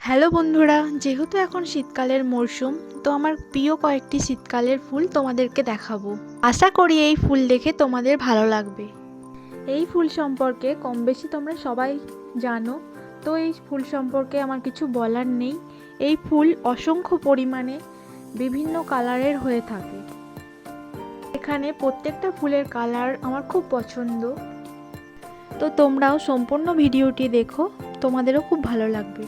Hello বন্ধুরা, যেহেতু এখন শীতকালের মরশুম, তো আমার প্রিয় কয়েকটি শীতকালের ফুল তোমাদেরকে দেখাবো। আশা করি এই ফুল দেখে তোমাদের ভালো লাগবে। এই ফুল সম্পর্কে কম বেশি তোমরা সবাই জানো, তো এই ফুল সম্পর্কে আমার কিছু বলার নেই। এই ফুল অসংখ্য পরিমাণে বিভিন্ন কালারের হয়ে থাকে। এখানে প্রত্যেকটা ফুলের কালার আমার খুব পছন্দ, তো তোমরাও সম্পূর্ণ ভিডিওটি দেখো, তোমাদেরও খুব ভালো লাগবে।